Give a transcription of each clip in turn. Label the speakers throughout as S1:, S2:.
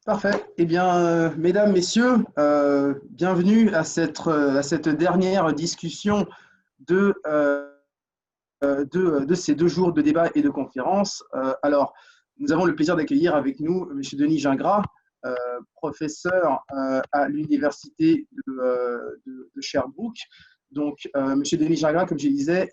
S1: Parfait. Eh bien, mesdames, messieurs, bienvenue à cette dernière discussion de, de ces 2 jours de débat et de conférence. Alors, nous avons le plaisir d'accueillir avec nous M. Denis Gingras, euh, professeur à l'université de Sherbrooke. Donc, M. Denis Gingras, comme je disais,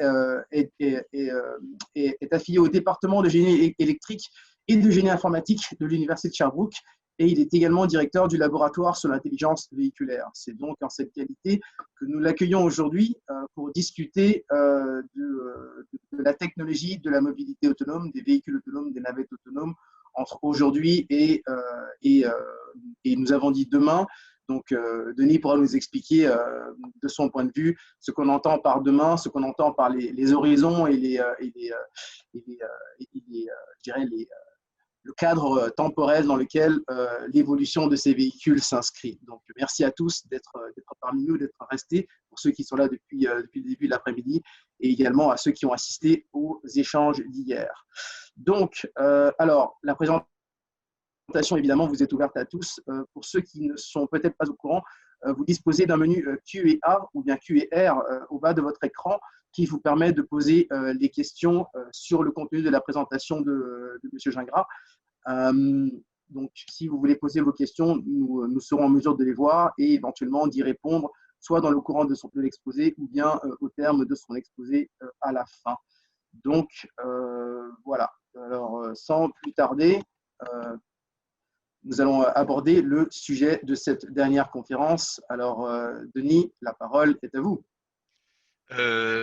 S1: est affilié au département de génie électrique et de génie informatique de l'université de Sherbrooke, et il est également directeur du laboratoire sur l'intelligence véhiculaire. C'est donc en cette qualité que nous l'accueillons aujourd'hui pour discuter de la technologie, de la mobilité autonome, des véhicules autonomes, des navettes autonomes, entre aujourd'hui et nous avons dit demain. Donc, Denis pourra nous expliquer de son point de vue ce qu'on entend par demain, ce qu'on entend par les horizons je dirais le cadre temporel dans lequel l'évolution de ces véhicules s'inscrit. Donc, merci à tous d'être parmi nous, d'être restés, pour ceux qui sont là depuis le début de l'après-midi, et également à ceux qui ont assisté aux échanges d'hier. Donc, alors, la présentation, évidemment, vous êtes ouverte à tous. Pour ceux qui ne sont peut-être pas au courant, vous disposez d'un menu Q&A ou bien Q&R au bas de votre écran qui vous permet de poser les questions sur le contenu de la présentation de M. Gingras. Donc, si vous voulez poser vos questions, nous serons en mesure de les voir et éventuellement d'y répondre, soit dans le courant de l'exposé ou bien au terme de son exposé à la fin. Donc, voilà. Alors, sans plus tarder, nous allons aborder le sujet de cette dernière conférence. Alors, Denis, la parole est à vous.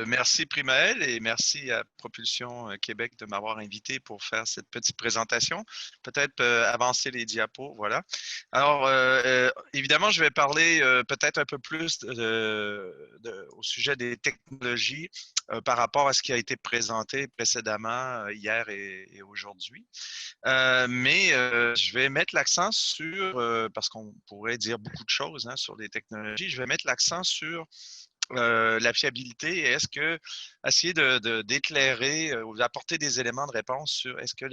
S2: Merci Primaël et merci à Propulsion Québec de m'avoir invité pour faire cette petite présentation. Peut-être avancer les diapos, voilà. Alors, évidemment, je vais parler peut-être un peu plus au sujet des technologies par rapport à ce qui a été présenté précédemment hier et aujourd'hui. Mais je vais mettre l'accent sur, parce qu'on pourrait dire beaucoup de choses sur les technologies, je vais mettre l'accent sur la fiabilité et essayer d'éclairer ou d'apporter des éléments de réponse sur est-ce que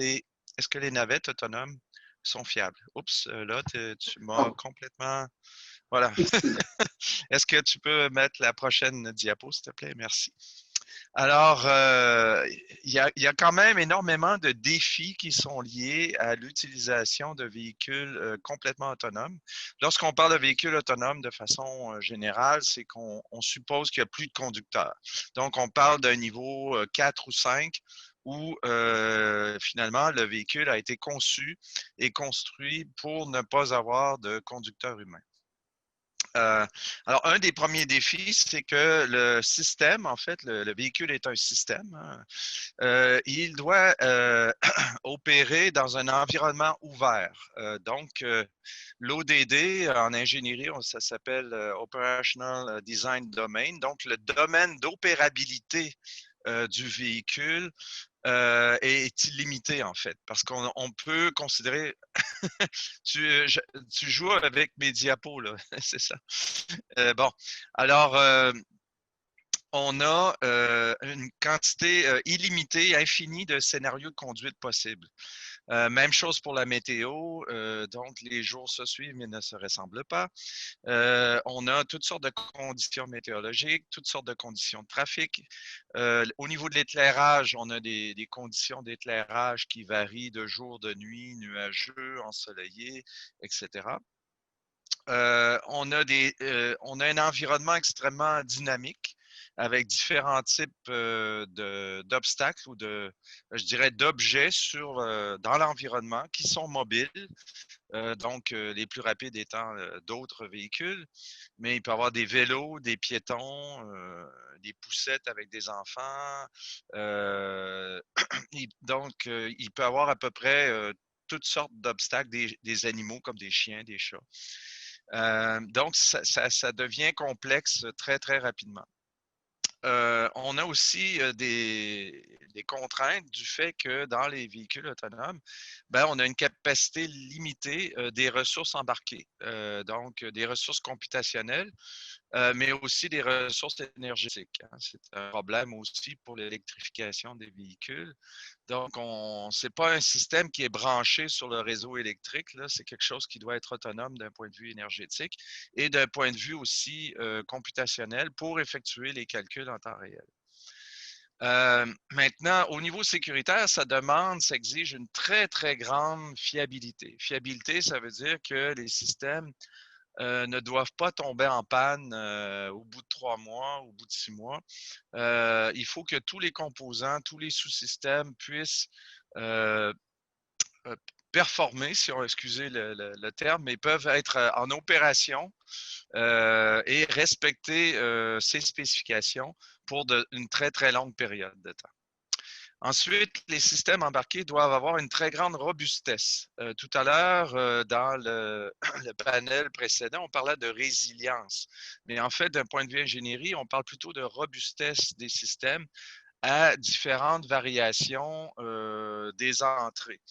S2: les navettes autonomes sont fiables. Oups, là, tu m'as complètement. Voilà. Est-ce que tu peux mettre la prochaine diapo, s'il te plaît? Merci. Alors, il y a quand même énormément de défis qui sont liés à l'utilisation de véhicules complètement autonomes. Lorsqu'on parle de véhicules autonomes de façon générale, c'est qu'on suppose qu'il n'y a plus de conducteurs. Donc, on parle d'un niveau 4 ou 5 où finalement le véhicule a été conçu et construit pour ne pas avoir de conducteur humain. Alors, un des premiers défis, c'est que le système, en fait, le véhicule est un système. Il doit opérer dans un environnement ouvert. Donc, l'ODD, en ingénierie, ça s'appelle Operational Design Domain. Donc, le domaine d'opérabilité du véhicule est illimité, en fait, parce qu'on peut considérer… tu joues avec mes diapos, là, c'est ça. Bon, alors, on a une quantité illimitée, infinie de scénarios de conduite possibles. Même chose pour la météo, donc les jours se suivent mais ne se ressemblent pas. On a toutes sortes de conditions météorologiques, toutes sortes de conditions de trafic. Au niveau de l'éclairage, on a des conditions d'éclairage qui varient de jour, de nuit, nuageux, ensoleillé, etc. On a un environnement extrêmement dynamique avec différents types d'obstacles ou je dirais, d'objets dans l'environnement qui sont mobiles. Donc, les plus rapides étant d'autres véhicules, mais il peut y avoir des vélos, des piétons, des poussettes avec des enfants. Donc, il peut y avoir à peu près toutes sortes d'obstacles, des animaux comme des chiens, des chats. Donc, ça devient complexe très, très rapidement. On a aussi des des contraintes du fait que dans les véhicules autonomes, ben, on a une capacité limitée des ressources embarquées, donc des ressources computationnelles, mais aussi des ressources énergétiques, hein. C'est un problème aussi pour l'électrification des véhicules. Donc, ce n'est pas un système qui est branché sur le réseau électrique, là. C'est quelque chose qui doit être autonome d'un point de vue énergétique et d'un point de vue aussi computationnel pour effectuer les calculs en temps réel. Maintenant, au niveau sécuritaire, ça exige une très, très grande fiabilité. Fiabilité, ça veut dire que les systèmes ne doivent pas tomber en panne au bout de 3 mois, au bout de 6 mois. Il faut que tous les composants, tous les sous-systèmes puissent euh, performer, si on excusez le terme, mais peuvent être en opération et respecter ces spécifications pour une très, très longue période de temps. Ensuite, les systèmes embarqués doivent avoir une très grande robustesse. Tout à l'heure, dans le panel précédent, on parlait de résilience. Mais en fait, d'un point de vue ingénierie, on parle plutôt de robustesse des systèmes à différentes variations des entrées.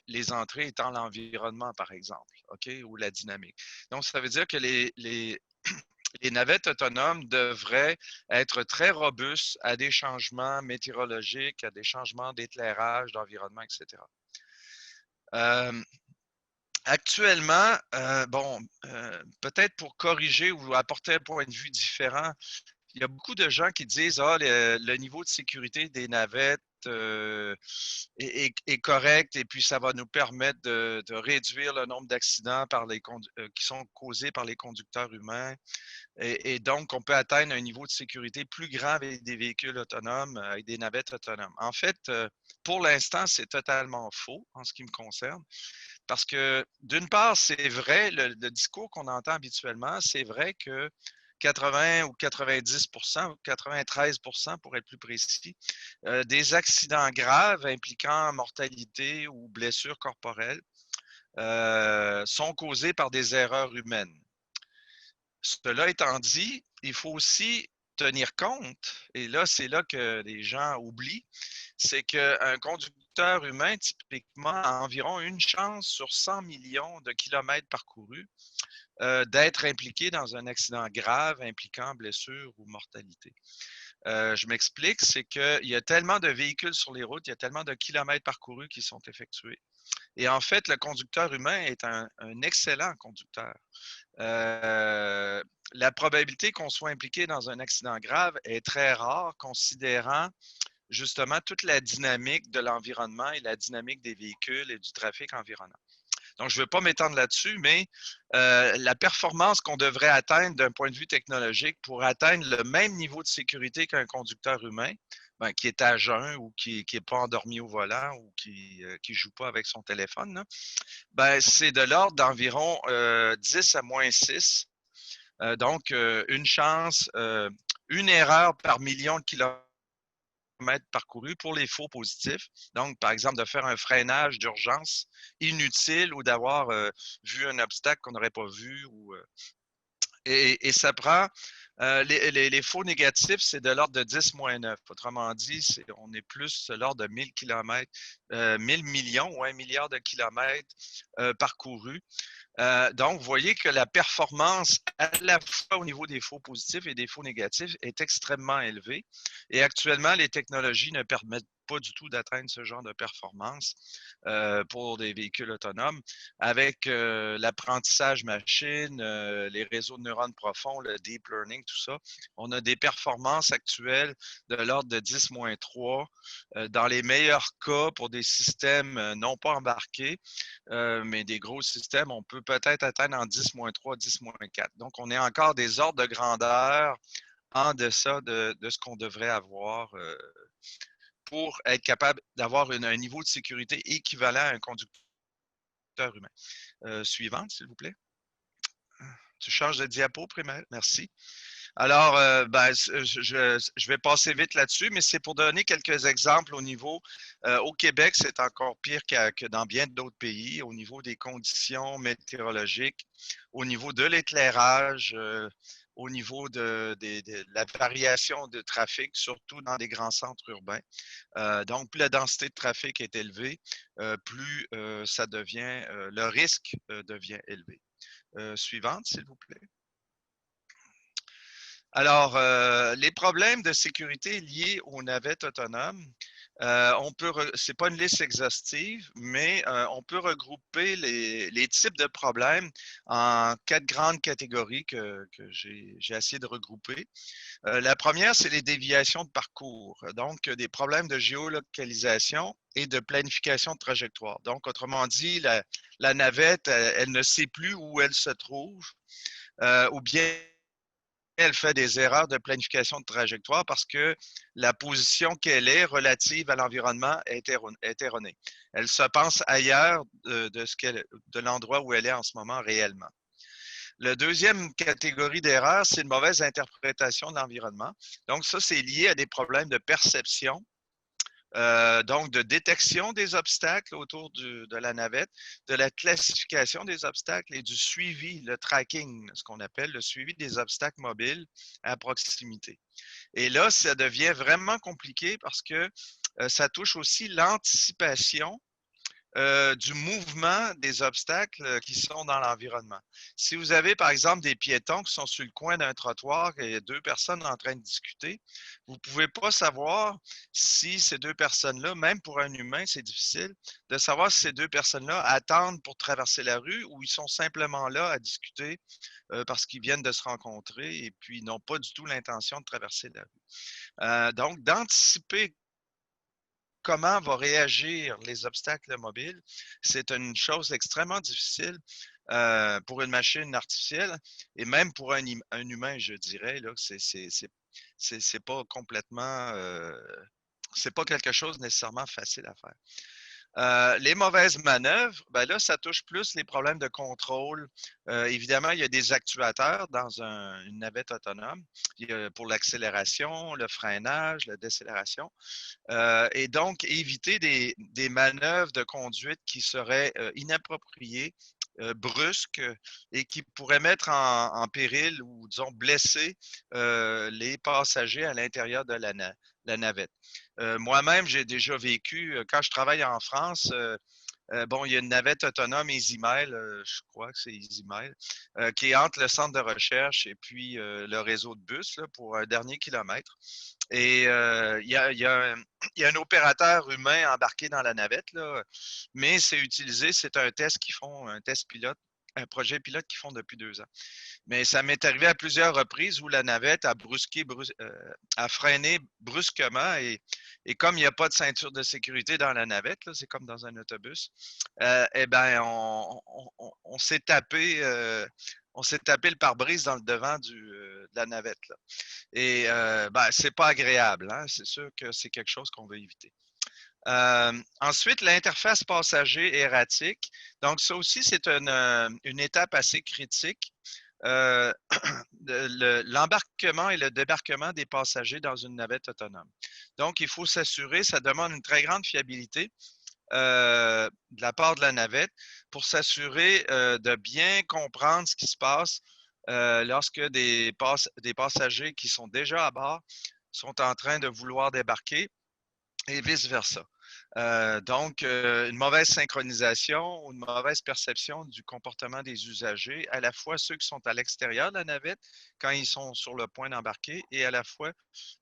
S2: Les entrées étant l'environnement, par exemple, OK, ou la dynamique. Donc, ça veut dire que les navettes autonomes devraient être très robustes à des changements météorologiques, à des changements d'éclairage, d'environnement, etc. Actuellement, peut-être pour corriger ou apporter un point de vue différent, il y a beaucoup de gens qui disent le niveau de sécurité des navettes est correct et puis ça va nous permettre de réduire le nombre d'accidents qui sont causés par les conducteurs humains. Et donc, on peut atteindre un niveau de sécurité plus grand avec des véhicules autonomes, avec des navettes autonomes. En fait, pour l'instant, c'est totalement faux en ce qui me concerne. Parce que, d'une part, c'est vrai, le discours qu'on entend habituellement, c'est vrai que 80 ou 90 ou 93 pour être plus précis, des accidents graves impliquant mortalité ou blessures corporelles sont causés par des erreurs humaines. Cela étant dit, il faut aussi tenir compte, et là, c'est là que les gens oublient, c'est qu'un conducteur humain, typiquement, a environ une chance sur 100 millions de kilomètres parcourus d'être impliqué dans un accident grave impliquant blessure ou mortalité. Je m'explique, c'est qu'il y a tellement de véhicules sur les routes, il y a tellement de kilomètres parcourus qui sont effectués. Et en fait, le conducteur humain est un excellent conducteur. La probabilité qu'on soit impliqué dans un accident grave est très rare, considérant justement toute la dynamique de l'environnement et la dynamique des véhicules et du trafic environnant. Donc, je ne veux pas m'étendre là-dessus, mais la performance qu'on devrait atteindre d'un point de vue technologique pour atteindre le même niveau de sécurité qu'un conducteur humain, qui est à jeun ou qui n'est pas endormi au volant ou qui ne joue pas avec son téléphone, là, c'est de l'ordre d'environ 10 à moins 6. Donc, une chance, une erreur par million de kilomètres parcourus pour les faux positifs. Donc, par exemple, de faire un freinage d'urgence inutile ou d'avoir vu un obstacle qu'on n'aurait pas vu. Et ça prend les faux négatifs, c'est de l'ordre de 10-9. Autrement dit, on est plus de l'ordre de 1000 kilomètres, 1000 millions ou 1 milliard de kilomètres parcourus. Donc, vous voyez que la performance à la fois au niveau des faux positifs et des faux négatifs est extrêmement élevée. Et actuellement, les technologies ne permettent pas du tout d'atteindre ce genre de performance pour des véhicules autonomes. Avec l'apprentissage machine, les réseaux de neurones profonds, le deep learning, tout ça, on a des performances actuelles de l'ordre de 10-3 dans les meilleurs cas pour des systèmes non pas embarqués, mais des gros systèmes, on peut peut-être atteindre en 10-3, 10-4. Donc, on est encore des ordres de grandeur en deçà de ce qu'on devrait avoir pour être capable d'avoir un niveau de sécurité équivalent à un conducteur humain. Suivante, s'il vous plaît. Tu changes de diapo, Primaire. Merci. Alors, je vais passer vite là-dessus, mais c'est pour donner quelques exemples au niveau. Au Québec, c'est encore pire que dans bien d'autres pays, au niveau des conditions météorologiques, au niveau de l'éclairage. au niveau de la variation de trafic, surtout dans des grands centres urbains. Donc, plus la densité de trafic est élevée, plus ça devient, le risque devient élevé. Suivante, s'il vous plaît. Alors, les problèmes de sécurité liés aux navettes autonomes, c'est pas une liste exhaustive, mais on peut regrouper les types de problèmes en 4 grandes catégories que j'ai essayé de regrouper. La première, c'est les déviations de parcours, donc des problèmes de géolocalisation et de planification de trajectoire. Donc, autrement dit, la navette, elle ne sait plus où elle se trouve, ou bien elle fait des erreurs de planification de trajectoire parce que la position qu'elle est relative à l'environnement est erronée. Elle se pense ailleurs de l'endroit où elle est en ce moment réellement. La deuxième catégorie d'erreurs, c'est une mauvaise interprétation de l'environnement. Donc, ça, c'est lié à des problèmes de perception, donc de détection des obstacles autour de la navette, de la classification des obstacles et du suivi, le tracking, ce qu'on appelle le suivi des obstacles mobiles à proximité. Et là, ça devient vraiment compliqué parce que ça touche aussi l'anticipation du mouvement des obstacles qui sont dans l'environnement. Si vous avez, par exemple, des piétons qui sont sur le coin d'un trottoir et il y a 2 personnes en train de discuter, vous ne pouvez pas savoir si ces 2 personnes-là, même pour un humain, c'est difficile de savoir si ces 2 personnes-là attendent pour traverser la rue ou ils sont simplement là à discuter parce qu'ils viennent de se rencontrer et puis ils n'ont pas du tout l'intention de traverser la rue. Donc, d'anticiper comment vont réagir les obstacles mobiles, c'est une chose extrêmement difficile pour une machine artificielle et même pour un humain, je dirais. Là, c'est pas complètement, c'est pas quelque chose nécessairement facile à faire. Les mauvaises manœuvres, ben là, ça touche plus les problèmes de contrôle. Évidemment, il y a des actuateurs dans une navette autonome pour l'accélération, le freinage, la décélération. Et donc, éviter des manœuvres de conduite qui seraient inappropriées, brusques et qui pourraient mettre en péril ou, disons, blesser les passagers à l'intérieur de la navette. Moi-même, j'ai déjà vécu, quand je travaille en France, bon, il y a une navette autonome EasyMail, je crois que c'est EasyMail, qui est entre le centre de recherche et puis le réseau de bus là, pour un dernier kilomètre. Et il y a un opérateur humain embarqué dans la navette, là, mais c'est utilisé, c'est un test qu'ils font, un test pilote, un projet pilote qu'ils font depuis 2 ans. Mais ça m'est arrivé à plusieurs reprises où la navette a freiné brusquement et comme il n'y a pas de ceinture de sécurité dans la navette, c'est comme dans un autobus, eh ben on s'est tapé, on s'est tapé le pare-brise dans le devant de la navette. Là. Et ben, c'est pas agréable, hein? C'est sûr que c'est quelque chose qu'on veut éviter. Ensuite, l'interface passager erratique. Donc, ça aussi, c'est une étape assez critique. L'embarquement et le débarquement des passagers dans une navette autonome. Donc, il faut s'assurer, ça demande une très grande fiabilité de la part de la navette pour s'assurer de bien comprendre ce qui se passe lorsque des passagers qui sont déjà à bord sont en train de vouloir débarquer et vice-versa. Donc, une mauvaise synchronisation ou une mauvaise perception du comportement des usagers, à la fois ceux qui sont à l'extérieur de la navette quand ils sont sur le point d'embarquer et à la fois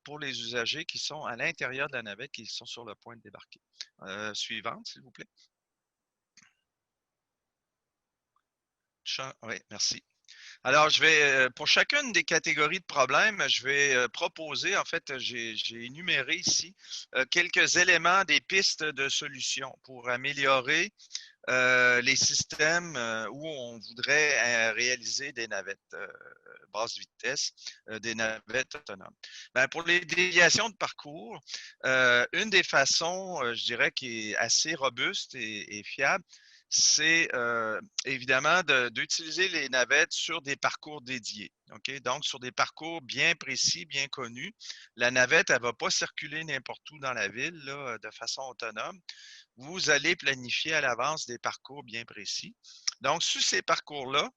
S2: pour les usagers qui sont à l'intérieur de la navette qui sont sur le point de débarquer. Suivante, s'il vous plaît. Oui, merci. Alors, je vais, pour chacune des catégories de problèmes, je vais proposer, en fait, j'ai énuméré ici quelques éléments des pistes de solutions pour améliorer les systèmes où on voudrait réaliser des navettes basse vitesse, des navettes autonomes. Ben, pour les déviations de parcours, une des façons, je dirais, qui est assez robuste et fiable, c'est évidemment d'utiliser les navettes sur des parcours dédiés. Okay? Donc, sur des parcours bien précis, bien connus. La navette, elle ne va pas circuler n'importe où dans la ville là, de façon autonome. Vous allez planifier à l'avance des parcours bien précis. Donc, sur ces parcours-là,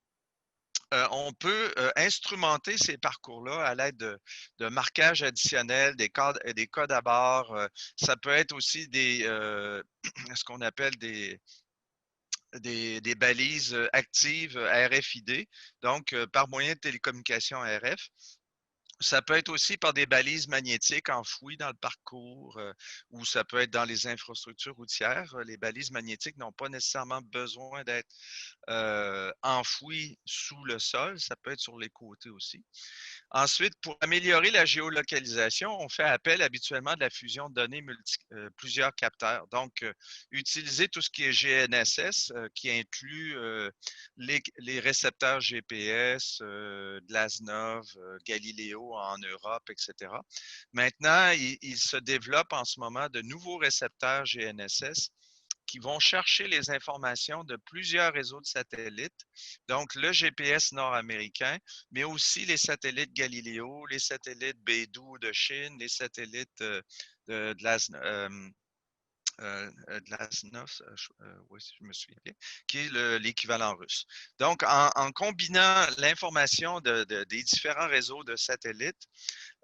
S2: on peut instrumenter ces parcours-là à l'aide de marquages additionnels, des codes à barres. Ça peut être aussi ce qu'on appelle des balises actives RFID, donc par moyen de télécommunication RF. Ça peut être aussi par des balises magnétiques enfouies dans le parcours ou ça peut être dans les infrastructures routières. Les balises magnétiques n'ont pas nécessairement besoin d'être enfouies sous le sol. Ça peut être sur les côtés aussi. Ensuite, pour améliorer la géolocalisation, on fait appel habituellement à la fusion de données plusieurs capteurs. Donc, utiliser tout ce qui est GNSS, qui inclut les récepteurs GPS, Glasnov, Galileo en Europe, etc. Maintenant, il se développe en ce moment de nouveaux récepteurs GNSS qui vont chercher les informations de plusieurs réseaux de satellites, donc le GPS nord-américain, mais aussi les satellites Galileo, les satellites Beidou de Chine, les satellites de Glasnost, oui, si je me souviens bien, qui est l'équivalent russe. Donc, en combinant l'information des différents réseaux de satellites,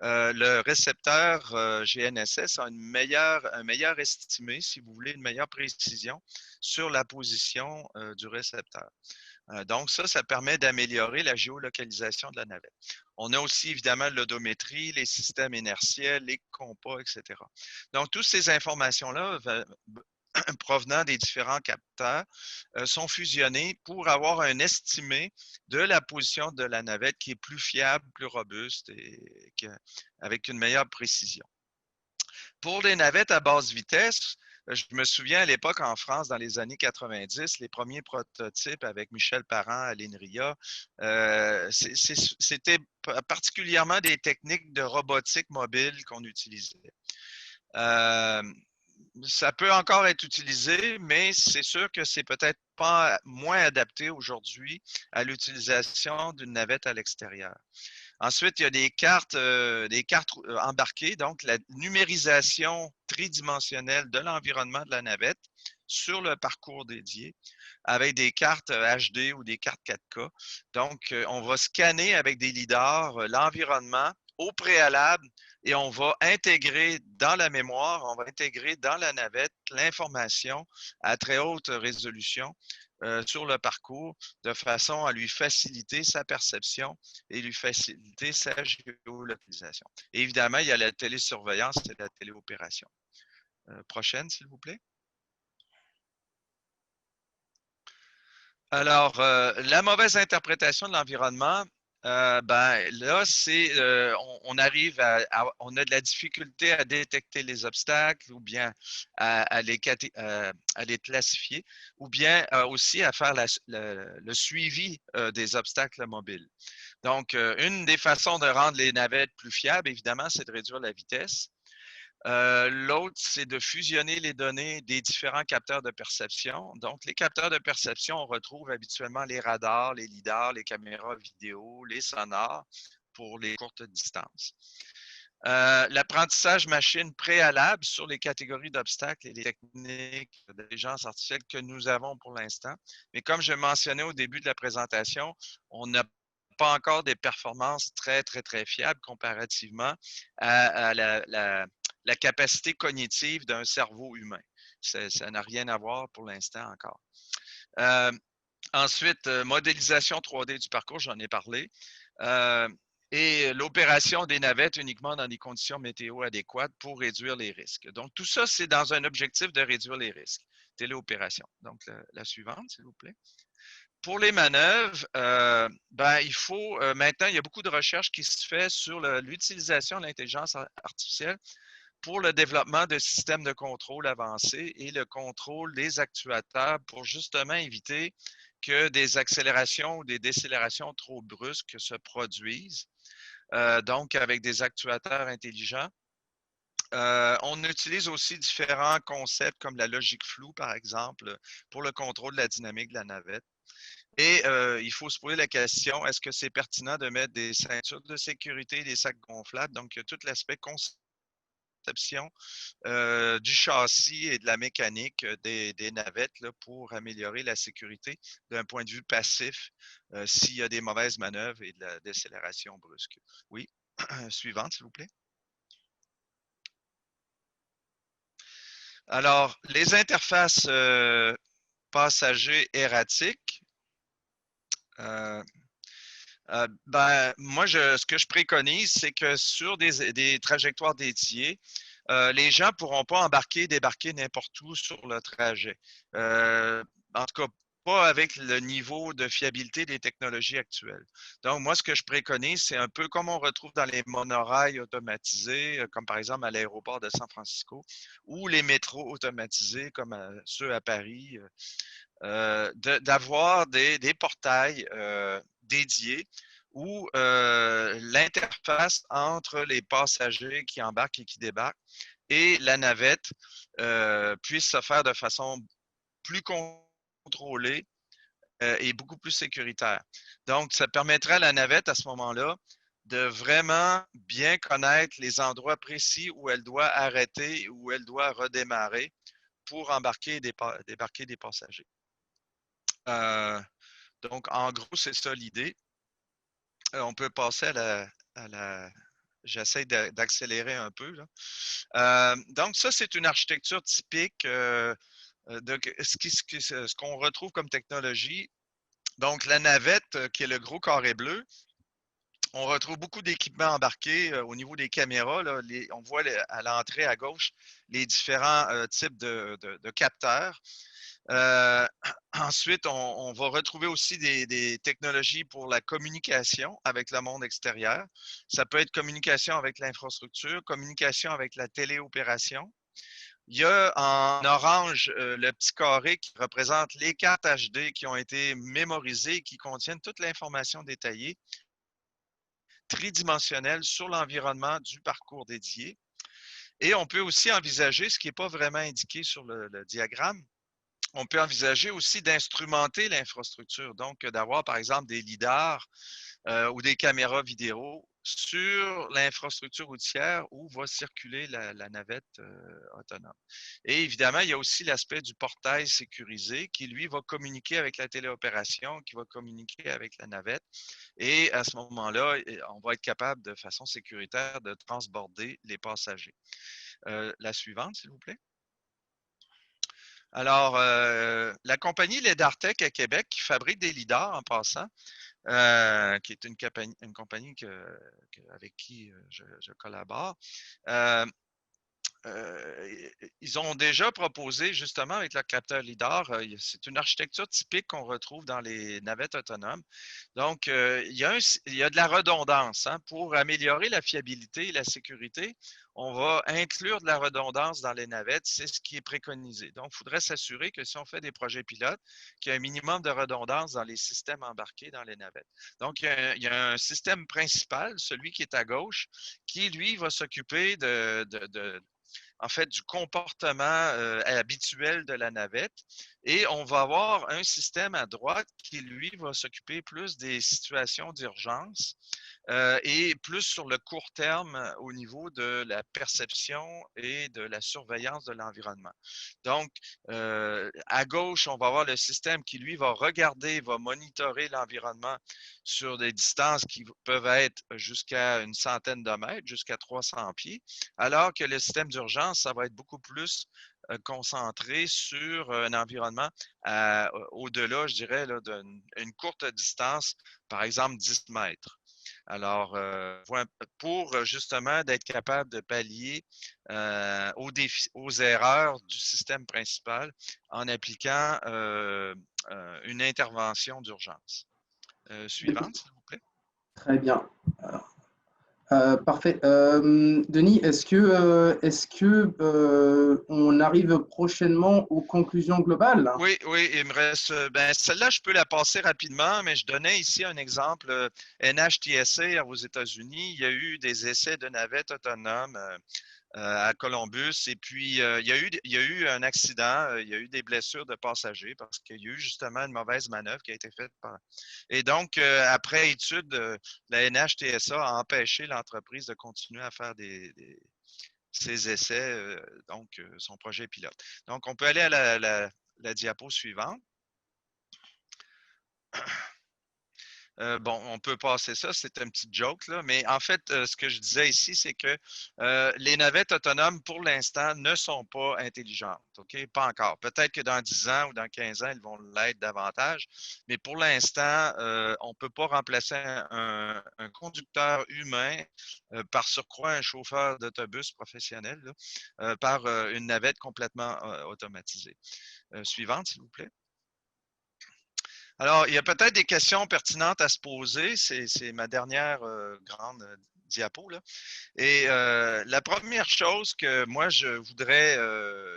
S2: le récepteur GNSS a un meilleur estimé, si vous voulez, une meilleure précision sur la position du récepteur. Donc, ça permet d'améliorer la géolocalisation de la navette. On a aussi évidemment l'odométrie, les systèmes inertiels, les compas, etc. Donc, toutes ces informations-là provenant des différents capteurs sont fusionnés pour avoir un estimé de la position de la navette qui est plus fiable, plus robuste et avec une meilleure précision. Pour les navettes à basse vitesse, je me souviens à l'époque en France, dans les années 90, les premiers prototypes avec Michel Parent à l'INRIA, c'était particulièrement des techniques de robotique mobile qu'on utilisait. Ça peut encore être utilisé, mais c'est sûr que c'est peut-être pas moins adapté aujourd'hui à l'utilisation d'une navette à l'extérieur. Ensuite, il y a des cartes embarquées, donc la numérisation tridimensionnelle de l'environnement de la navette sur le parcours dédié avec des cartes HD ou des cartes 4K. Donc, on va scanner avec des lidars l'environnement au préalable et on va intégrer dans la mémoire, on va intégrer dans la navette l'information à très haute résolution sur le parcours de façon à lui faciliter sa perception et lui faciliter sa géolocalisation. Et évidemment, il y a la télésurveillance et la téléopération. Prochaine, s'il vous plaît. Alors, la mauvaise interprétation de l'environnement, ben là, on arrive on a de la difficulté à détecter les obstacles ou bien à les classifier ou bien aussi à faire le suivi des obstacles mobiles. Donc, une des façons de rendre les navettes plus fiables, évidemment, c'est de réduire la vitesse. L'autre, c'est de fusionner les données des différents capteurs de perception. Donc, les capteurs de perception, on retrouve habituellement les radars, les lidars, les caméras vidéo, les sonars pour les courtes distances. L'apprentissage machine préalable sur les catégories d'obstacles et les techniques d'intelligence artificielle que nous avons pour l'instant. Mais comme je mentionnais au début de la présentation, on n'a pas encore des performances très, très, très fiables comparativement à la capacité cognitive d'un cerveau humain. Ça n'a rien à voir pour l'instant encore. Ensuite, modélisation 3D du parcours, j'en ai parlé. Et l'opération des navettes uniquement dans des conditions météo adéquates pour réduire les risques. Donc, tout ça, c'est dans un objectif de réduire les risques. Téléopération. Donc, la suivante, s'il vous plaît. Pour les manœuvres, il faut maintenant, il y a beaucoup de recherches qui se fait sur l'utilisation de l'intelligence artificielle pour le développement de systèmes de contrôle avancés et le contrôle des actuateurs pour justement éviter que des accélérations ou des décélérations trop brusques se produisent. Donc, avec des actuateurs intelligents. On utilise aussi différents concepts comme la logique floue, par exemple, pour le contrôle de la dynamique de la navette. Et il faut se poser la question, est-ce que c'est pertinent de mettre des ceintures de sécurité, des sacs gonflables? Donc, il y a tout l'aspect conception du châssis et de la mécanique des navettes là, pour améliorer la sécurité d'un point de vue passif s'il y a des mauvaises manœuvres et de la décélération brusque. Oui, suivante, s'il vous plaît. Alors, les interfaces passagers erratiques. Moi, ce que je préconise, c'est que sur des trajectoires dédiées, les gens ne pourront pas débarquer n'importe où sur le trajet. En tout cas, pas avec le niveau de fiabilité des technologies actuelles. Donc, moi, ce que je préconise, c'est un peu comme on retrouve dans les monorails automatisés, comme par exemple à l'aéroport de San Francisco, ou les métros automatisés, comme ceux à Paris, d'avoir des portails dédiés où l'interface entre les passagers qui embarquent et qui débarquent et la navette puisse se faire de façon plus contrôlée et beaucoup plus sécuritaire. Donc, ça permettrait à la navette à ce moment-là de vraiment bien connaître les endroits précis où elle doit arrêter, où elle doit redémarrer pour embarquer et débarquer des passagers. Donc, en gros, c'est ça l'idée. On peut passer à la j'essaie d'accélérer un peu. Là. Donc, ça, c'est une architecture typique de ce qu'on retrouve comme technologie. Donc, la navette, qui est le gros carré bleu, on retrouve beaucoup d'équipements embarqués au niveau des caméras. Là, on voit à l'entrée à gauche les différents types de capteurs. Ensuite, on va retrouver aussi des technologies pour la communication avec le monde extérieur. Ça peut être communication avec l'infrastructure, communication avec la téléopération. Il y a en orange le petit carré qui représente les cartes HD qui ont été mémorisées et qui contiennent toute l'information détaillée, tridimensionnelle sur l'environnement du parcours dédié. Et on peut aussi envisager, ce qui n'est pas vraiment indiqué sur le diagramme, on peut envisager aussi d'instrumenter l'infrastructure, donc d'avoir par exemple des lidars ou des caméras vidéo sur l'infrastructure routière où va circuler la navette autonome. Et évidemment, il y a aussi l'aspect du portail sécurisé qui, lui, va communiquer avec la téléopération, qui va communiquer avec la navette. Et à ce moment-là, on va être capable de façon sécuritaire de transborder les passagers. La suivante, s'il vous plaît. Alors, la compagnie Ledartech à Québec, qui fabrique des lidars en passant, qui est une compagnie avec qui je collabore, ils ont déjà proposé, justement, avec leur capteur LIDAR, c'est une architecture typique qu'on retrouve dans les navettes autonomes. Donc, il y a de la redondance. Hein. Pour améliorer la fiabilité et la sécurité, on va inclure de la redondance dans les navettes. C'est ce qui est préconisé. Donc, il faudrait s'assurer que si on fait des projets pilotes, qu'il y a un minimum de redondance dans les systèmes embarqués dans les navettes. Donc, il y a un système principal, celui qui est à gauche, qui, lui, va s'occuper en fait, du comportement habituel de la navette. Et on va avoir un système à droite qui, lui, va s'occuper plus des situations d'urgence et plus sur le court terme au niveau de la perception et de la surveillance de l'environnement. Donc, à gauche, on va avoir le système qui, lui, va regarder, va monitorer l'environnement sur des distances qui peuvent être jusqu'à une centaine de mètres, jusqu'à 300 pieds, alors que le système d'urgence, ça va être beaucoup plus concentré sur un environnement au-delà, je dirais, d'une courte distance, par exemple 10 mètres. Alors, pour justement d'être capable de pallier aux erreurs du système principal en appliquant une intervention d'urgence. Suivante, s'il vous plaît.
S1: Très bien. Parfait. Denis, est-ce que on arrive prochainement aux conclusions globales?
S2: Oui, il me reste. Celle-là, je peux la passer rapidement, mais je donnais ici un exemple. NHTSA aux États-Unis, il y a eu des essais de navettes autonomes à Columbus. Et puis, il y a eu un accident, il y a eu des blessures de passagers parce qu'il y a eu justement une mauvaise manœuvre qui a été faite par. Et donc, après étude, la NHTSA a empêché l'entreprise de continuer à faire ses essais, donc son projet pilote. Donc, on peut aller à la diapo suivante. Bon, on peut passer ça, c'est un petit joke, là, mais en fait, ce que je disais ici, c'est que les navettes autonomes, pour l'instant, ne sont pas intelligentes. OK? Pas encore. Peut-être que dans 10 ans ou dans 15 ans, elles vont l'être davantage, mais pour l'instant, on ne peut pas remplacer un conducteur humain, par surcroît un chauffeur d'autobus professionnel, là, par une navette complètement automatisée. Suivante, s'il vous plaît. Alors, il y a peut-être des questions pertinentes à se poser. C'est ma dernière grande diapo, là. Et la première chose que moi, je voudrais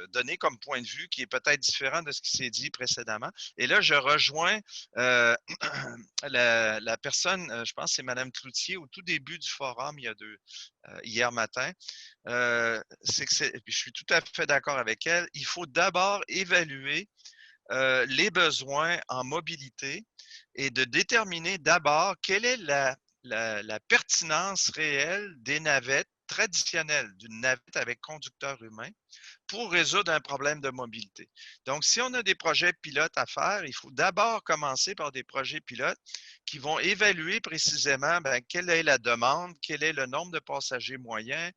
S2: donner comme point de vue, qui est peut-être différent de ce qui s'est dit précédemment, et là, je rejoins la personne, je pense que c'est Mme Cloutier, au tout début du forum, hier matin, c'est que puis je suis tout à fait d'accord avec elle, il faut d'abord évaluer les besoins en mobilité et de déterminer d'abord quelle est la pertinence réelle des navettes traditionnelles, d'une navette avec conducteur humain, pour résoudre un problème de mobilité. Donc, si on a des projets pilotes à faire, il faut d'abord commencer par des projets pilotes qui vont évaluer précisément quelle est la demande, quel est le nombre de passagers moyens,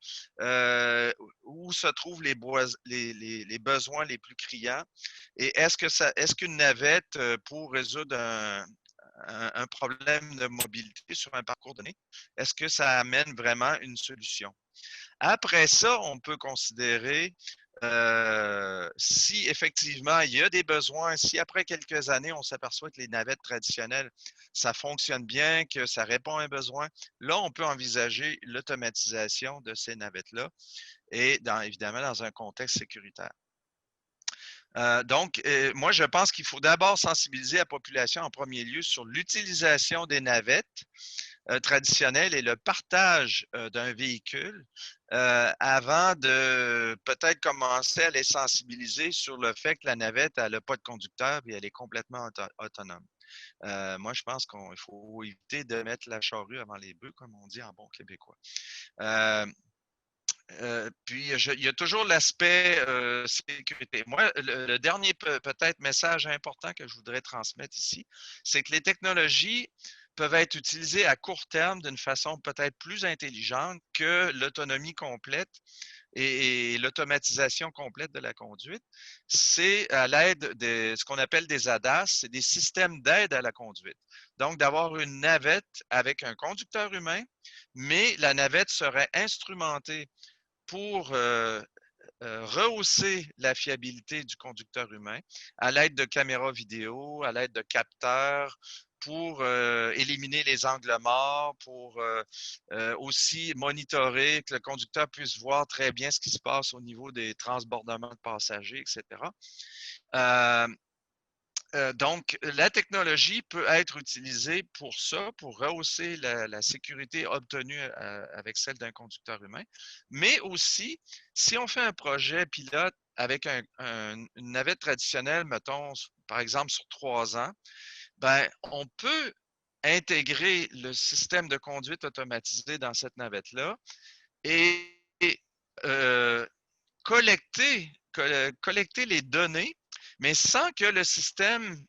S2: où se trouvent les besoins les plus criants, et est-ce qu'une navette pour résoudre un problème de mobilité sur un parcours donné, est-ce que ça amène vraiment une solution? Après ça, on peut considérer si effectivement il y a des besoins, si après quelques années, on s'aperçoit que les navettes traditionnelles, ça fonctionne bien, que ça répond à un besoin, là, on peut envisager l'automatisation de ces navettes-là et évidemment dans un contexte sécuritaire. Donc, moi, je pense qu'il faut d'abord sensibiliser la population en premier lieu sur l'utilisation des navettes traditionnelles et le partage d'un véhicule avant de peut-être commencer à les sensibiliser sur le fait que la navette, elle n'a pas de conducteur et elle est complètement autonome. Moi, je pense qu'il faut éviter de mettre la charrue avant les bœufs, comme on dit en bon québécois. Puis, il y a toujours l'aspect sécurité. Moi, le dernier peut-être message important que je voudrais transmettre ici, c'est que les technologies peuvent être utilisées à court terme d'une façon peut-être plus intelligente que l'autonomie complète et l'automatisation complète de la conduite. C'est à l'aide de ce qu'on appelle des ADAS, c'est des systèmes d'aide à la conduite. Donc, d'avoir une navette avec un conducteur humain, mais la navette serait instrumentée pour rehausser la fiabilité du conducteur humain à l'aide de caméras vidéo, à l'aide de capteurs, pour éliminer les angles morts, pour aussi monitorer, que le conducteur puisse voir très bien ce qui se passe au niveau des transbordements de passagers, etc. Donc, la technologie peut être utilisée pour ça, pour rehausser la sécurité obtenue avec celle d'un conducteur humain, mais aussi, si on fait un projet pilote avec une navette traditionnelle, mettons, par exemple, sur 3 ans, on peut intégrer le système de conduite automatisé dans cette navette-là et collecter les données, mais sans que le système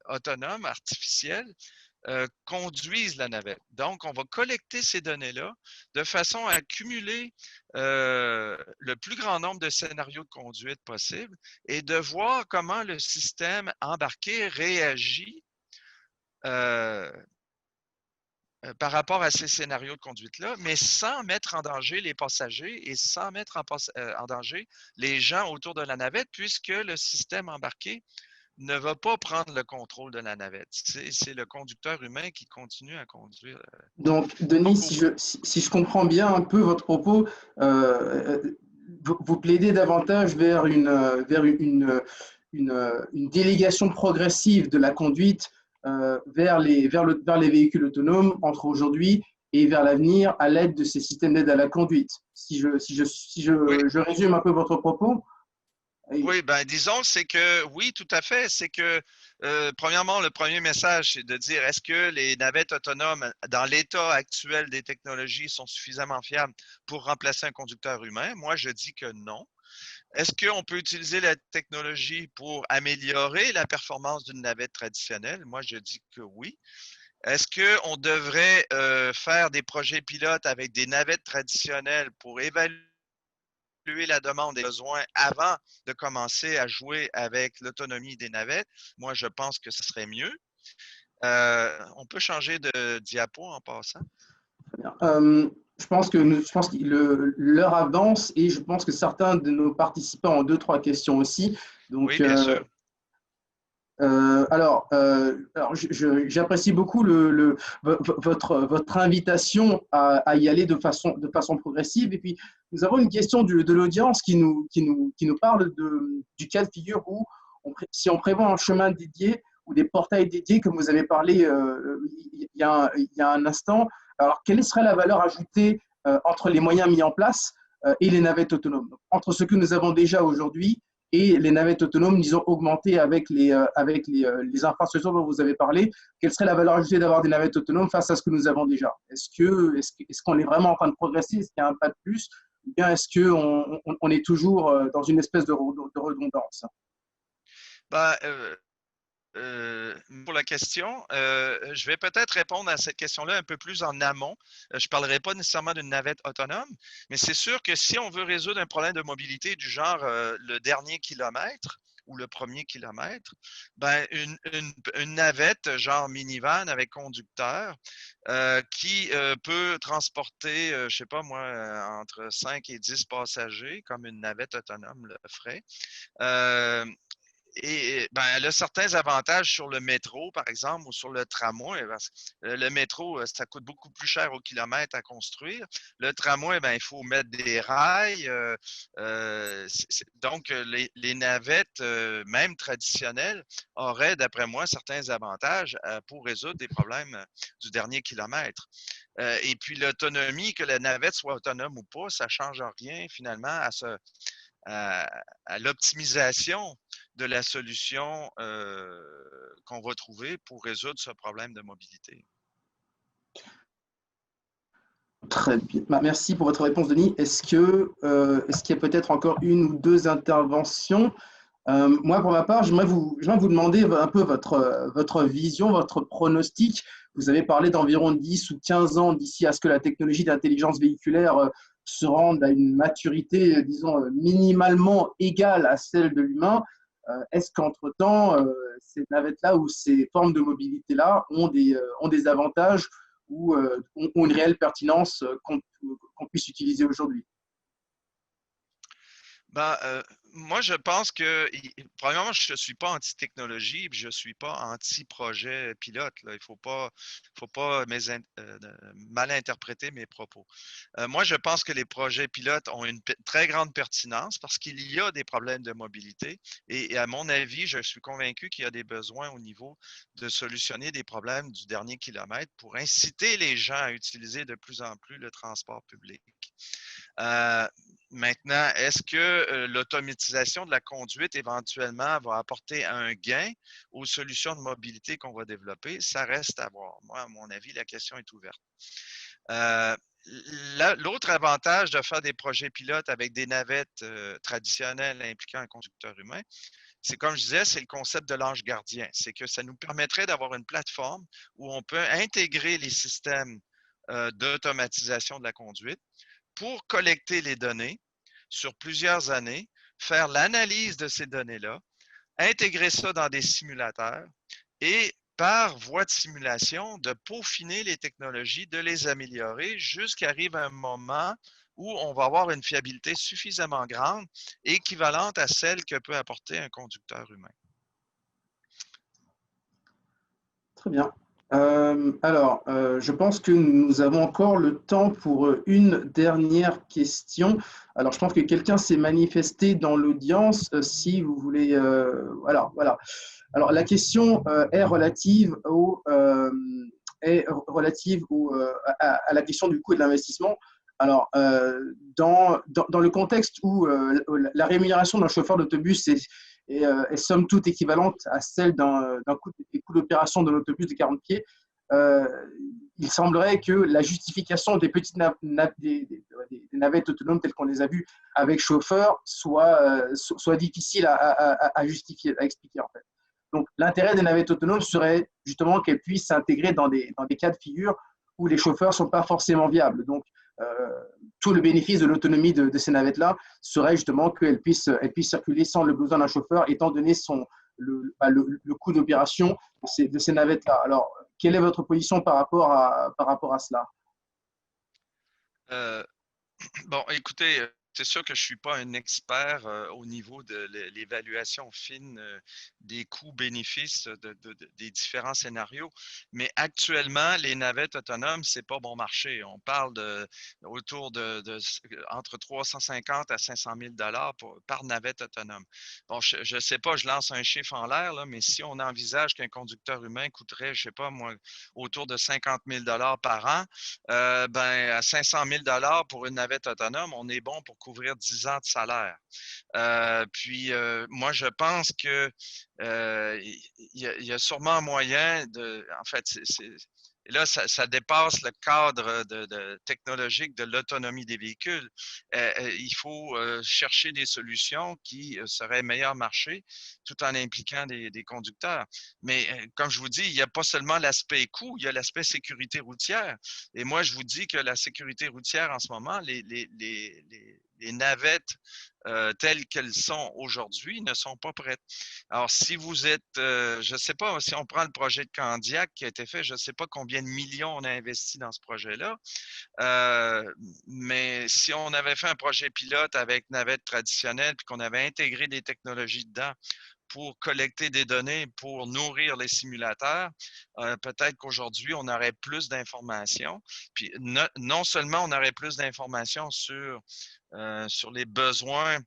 S2: autonome, artificiel, conduise la navette. Donc, on va collecter ces données-là de façon à accumuler le plus grand nombre de scénarios de conduite possible et de voir comment le système embarqué réagit par rapport à ces scénarios de conduite-là, mais sans mettre en danger les passagers et sans mettre en danger les gens autour de la navette, puisque le système embarqué ne va pas prendre le contrôle de la navette. C'est le conducteur humain qui continue à conduire.
S1: Donc, Denis, si je comprends bien un peu votre propos, vous plaidez davantage vers une délégation progressive de la conduite vers les véhicules autonomes entre aujourd'hui et vers l'avenir à l'aide de ces systèmes d'aide à la conduite. Si je
S2: Oui.
S1: résume un peu votre propos. Et-
S2: Oui, ben disons, c'est que oui, tout à fait. C'est que premièrement, le premier message, c'est de dire est-ce que les navettes autonomes, dans l'état actuel des technologies, sont suffisamment fiables pour remplacer un conducteur humain? Moi, je dis que non. Est-ce qu'on peut utiliser la technologie pour améliorer la performance d'une navette traditionnelle? Moi, je dis que oui. Est-ce qu'on devrait faire des projets pilotes avec des navettes traditionnelles pour évaluer la demande et les besoins avant de commencer à jouer avec l'autonomie des navettes? Moi, je pense que ce serait mieux. On peut changer de diapo en passant.
S1: Je pense que l'heure avance et je pense que certains de nos participants ont deux, trois questions aussi.
S2: Oui,
S1: Donc,
S2: bien sûr.
S1: j'apprécie beaucoup votre invitation à y aller de façon progressive. Et puis, nous avons une question de l'audience qui nous parle du cas de figure où, si on prévoit un chemin dédié ou des portails dédiés, comme vous avez parlé il y a un instant, alors quelle serait la valeur ajoutée entre les moyens mis en place et les navettes autonomes? Donc, entre ce que nous avons déjà aujourd'hui et les navettes autonomes, disons, augmentées avec les infrastructures dont vous avez parlé, quelle serait la valeur ajoutée d'avoir des navettes autonomes face à ce que nous avons déjà? Est-ce qu'on est vraiment en train de progresser? Est-ce qu'il y a un pas de plus? Ou bien est-ce qu'on est toujours dans une espèce de redondance?
S2: Ben, pour la question, je vais peut-être répondre à cette question-là un peu plus en amont. Je ne parlerai pas nécessairement d'une navette autonome, mais c'est sûr que si on veut résoudre un problème de mobilité du genre le dernier kilomètre ou le premier kilomètre, ben une navette genre minivan avec conducteur qui peut transporter, je ne sais pas moi, entre 5 et 10 passagers, comme une navette autonome le ferait. Euh, et ben, elle a certains avantages sur le métro, par exemple, ou sur le tramway. Le métro, ça coûte beaucoup plus cher au kilomètre à construire. Le tramway, ben, il faut mettre des rails. Donc, les navettes, même traditionnelles, auraient, d'après moi, certains avantages pour résoudre des problèmes du dernier kilomètre. Et puis, l'autonomie, que la navette soit autonome ou pas, ça ne change rien finalement à l'optimisation de la solution qu'on va trouver pour résoudre ce problème de mobilité.
S1: Très bien. Bah, merci pour votre réponse, Denis. Est-ce qu'il y a peut-être encore une ou deux interventions? Moi, pour ma part, j'aimerais vous demander un peu votre vision, votre pronostic. Vous avez parlé d'environ 10 ou 15 ans d'ici à ce que la technologie d'intelligence véhiculaire se rende à une maturité, disons, minimalement égale à celle de l'humain. Est-ce qu'entre-temps, ces navettes-là ou ces formes de mobilité-là ont des avantages ou ont une réelle pertinence qu'on puisse utiliser aujourd'hui?
S2: Ben, moi, je pense que, premièrement, je ne suis pas anti-technologie, puis je ne suis pas anti-projet pilote. Là. Il ne faut pas mal interpréter mes propos. Moi, je pense que les projets pilotes ont une très grande pertinence parce qu'il y a des problèmes de mobilité. Et à mon avis, je suis convaincu qu'il y a des besoins au niveau de solutionner des problèmes du dernier kilomètre pour inciter les gens à utiliser de plus en plus le transport public. Maintenant, est-ce que l'automatisation de la conduite éventuellement va apporter un gain aux solutions de mobilité qu'on va développer? Ça reste à voir. Moi, à mon avis, la question est ouverte. L'autre avantage de faire des projets pilotes avec des navettes traditionnelles impliquant un conducteur humain, c'est comme je disais, c'est le concept de l'ange gardien. C'est que ça nous permettrait d'avoir une plateforme où on peut intégrer les systèmes d'automatisation de la conduite pour collecter les données sur plusieurs années, faire l'analyse de ces données-là, intégrer ça dans des simulateurs et par voie de simulation, de peaufiner les technologies, de les améliorer jusqu'à arrive un moment où on va avoir une fiabilité suffisamment grande, équivalente à celle que peut apporter un conducteur humain.
S1: Très bien. Je pense que nous avons encore le temps pour une dernière question. Alors, je pense que quelqu'un s'est manifesté dans l'audience. Si vous voulez, voilà. Alors, la question est relative à la question du coût et de l'investissement. Alors, dans le contexte où la rémunération d'un chauffeur d'autobus est somme toute équivalente à celle d'un coût d'opération de l'autobus de 40 pieds, il semblerait que la justification des petites des navettes autonomes telles qu'on les a vues avec chauffeur soit difficile à justifier, à expliquer en fait. Donc, l'intérêt des navettes autonomes serait justement qu'elles puissent s'intégrer dans des cas de figure où les chauffeurs ne sont pas forcément viables. Donc, tout le bénéfice de l'autonomie de ces navettes-là serait justement qu'elles puissent circuler sans le besoin d'un chauffeur, étant donné le coût d'opération de ces navettes-là. Alors, quelle est votre position par rapport à cela?
S2: Bon, écoutez, c'est sûr que je ne suis pas un expert au niveau de l'évaluation fine des coûts-bénéfices des différents scénarios, mais actuellement, les navettes autonomes, ce n'est pas bon marché. On parle autour entre 350 à 500 000 par navette autonome. Bon, je ne sais pas, je lance un chiffre en l'air, là, mais si on envisage qu'un conducteur humain coûterait, je ne sais pas moi, autour de 50 000 par an, ben, à 500 000 pour une navette autonome, on est bon pour couvrir 10 ans de salaire. Puis, moi, je pense que il y a sûrement moyen de… En fait, et là, ça dépasse le cadre technologique de l'autonomie des véhicules. Il faut chercher des solutions qui seraient meilleur marché tout en impliquant des conducteurs. Mais comme je vous dis, il n'y a pas seulement l'aspect coût, il y a l'aspect sécurité routière. Et moi, je vous dis que la sécurité routière en ce moment, les navettes telles qu'elles sont aujourd'hui ne sont pas prêtes. Alors, si vous êtes, je ne sais pas, si on prend le projet de Candiac qui a été fait, je ne sais pas combien de millions on a investi dans ce projet-là, mais si on avait fait un projet pilote avec navette traditionnelle puis qu'on avait intégré des technologies dedans pour collecter des données, pour nourrir les simulateurs, peut-être qu'aujourd'hui, on aurait plus d'informations. Puis non seulement on aurait plus d'informations sur les besoins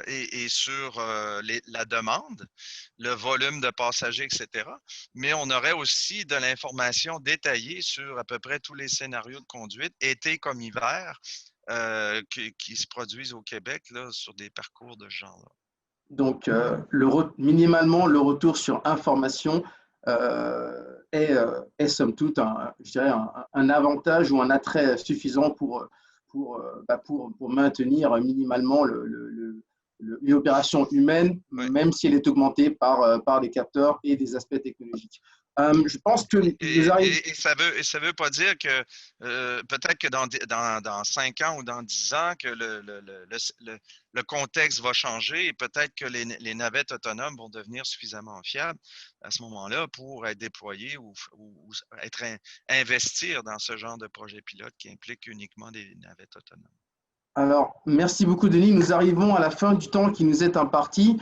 S2: et sur la demande, le volume de passagers, etc. Mais on aurait aussi de l'information détaillée sur à peu près tous les scénarios de conduite, été comme hiver, qui se produisent au Québec là, sur des parcours de ce genre-là.
S1: Donc, minimalement, le retour sur information est somme toute, je dirais, un avantage ou un attrait suffisant pour maintenir minimalement l'opération humaine,
S2: Oui.
S1: même si elle est augmentée par des capteurs et des aspects technologiques. Je pense que
S2: Et ça veut pas dire que peut-être que dans 5 ans ou dans 10 ans, que le contexte va changer et peut-être que les navettes autonomes vont devenir suffisamment fiables à ce moment-là pour être déployées ou investir dans ce genre de projet pilote qui implique uniquement des navettes autonomes.
S1: Alors, merci beaucoup, Denis. Nous arrivons à la fin du temps qui nous est imparti.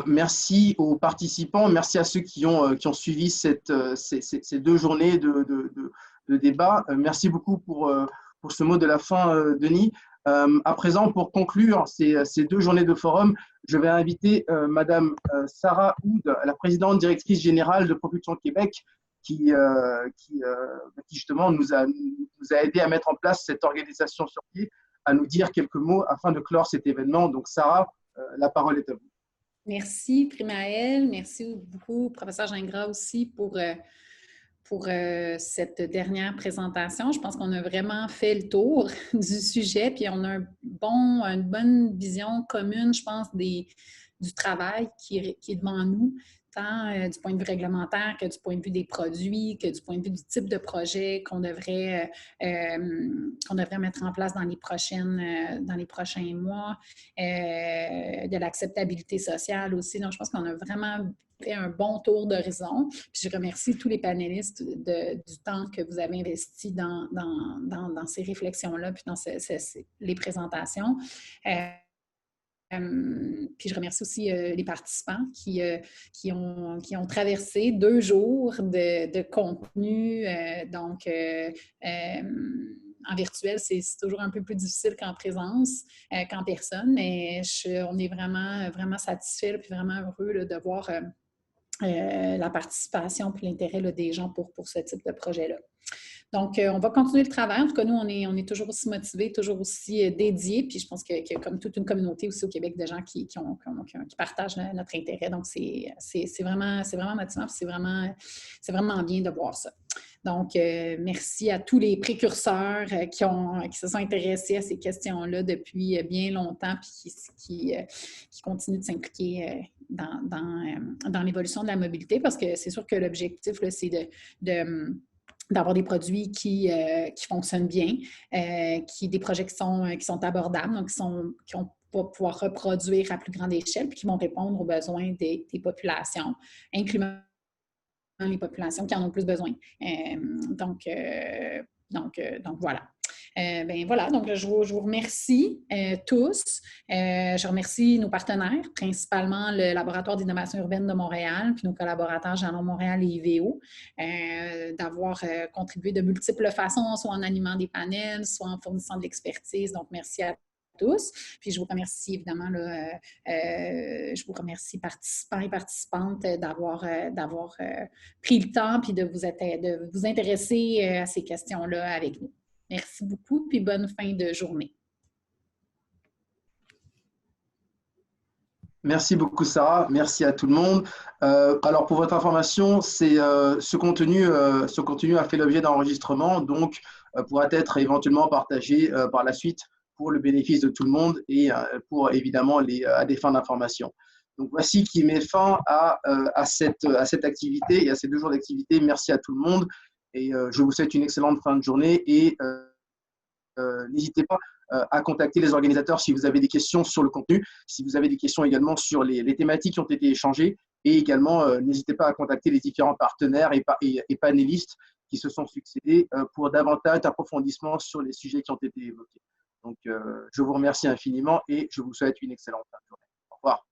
S1: Merci aux participants, merci à ceux qui ont suivi ces 2 journées de débat. Merci beaucoup pour ce mot de la fin, Denis. À présent, pour conclure ces 2 journées de forum, je vais inviter Madame Sarah Houd, la présidente directrice générale de Propulsion Québec, qui justement nous a aidé à mettre en place cette organisation sur pied, à nous dire quelques mots afin de clore cet événement. Donc, Sarah, la parole est à vous.
S3: Merci, Primaël. Merci beaucoup, professeur Gingras aussi, pour cette dernière présentation. Je pense qu'on a vraiment fait le tour du sujet, puis on a une bonne vision commune, je pense, du travail qui est devant nous, tant du point de vue réglementaire que du point de vue des produits, que du point de vue du type de projet qu'on devrait mettre en place dans les prochains mois, de l'acceptabilité sociale aussi. Donc, je pense qu'on a vraiment fait un bon tour d'horizon. Puis je remercie tous les panélistes du temps que vous avez investi dans ces réflexions-là, puis dans les présentations. Puis je remercie aussi les participants qui ont traversé 2 jours de contenu. En virtuel, c'est toujours un peu plus difficile qu'en présence, qu'en personne, mais on est vraiment, vraiment satisfaits puis vraiment heureux là, de voir la participation et l'intérêt des gens pour ce type de projet-là. Donc, on va continuer le travail. En tout cas, nous, on est toujours aussi motivés, toujours aussi dédiés. Puis je pense qu'il y a comme toute une communauté aussi au Québec de gens qui partagent notre intérêt. Donc, c'est vraiment motivant. C'est vraiment bien de voir ça. Donc, merci à tous les précurseurs qui se sont intéressés à ces questions-là depuis bien longtemps puis qui continuent de s'impliquer dans l'évolution de la mobilité parce que c'est sûr que l'objectif, là, c'est d'avoir des produits qui fonctionnent bien, des projets qui sont abordables, donc qu'on va pouvoir reproduire à plus grande échelle puis qui vont répondre aux besoins des populations, incluant les populations qui en ont plus besoin. Donc voilà. Voilà, donc je vous remercie tous. Je remercie nos partenaires, principalement le Laboratoire d'innovation urbaine de Montréal, puis nos collaborateurs Jalon Montréal et IVO, d'avoir contribué de multiples façons, soit en animant des panels, soit en fournissant de l'expertise. Donc, merci à tous. Puis je vous remercie évidemment, je vous remercie participants et participantes d'avoir pris le temps puis de vous intéresser à ces questions-là avec nous. Merci beaucoup, puis bonne fin de journée.
S1: Merci beaucoup, Sarah. Merci à tout le monde. Alors, pour votre information, ce contenu a fait l'objet d'enregistrement, donc pourra être éventuellement partagé par la suite pour le bénéfice de tout le monde et pour évidemment à des fins d'information. Donc, voici qui met fin à cette activité et à ces 2 jours d'activité. Merci à tout le monde. Et je vous souhaite une excellente fin de journée et n'hésitez pas à contacter les organisateurs si vous avez des questions sur le contenu, si vous avez des questions également sur les thématiques qui ont été échangées et également n'hésitez pas à contacter les différents partenaires et panélistes qui se sont succédés pour davantage d'approfondissement sur les sujets qui ont été évoqués. Donc, je vous remercie infiniment et je vous souhaite une excellente fin de journée. Au revoir.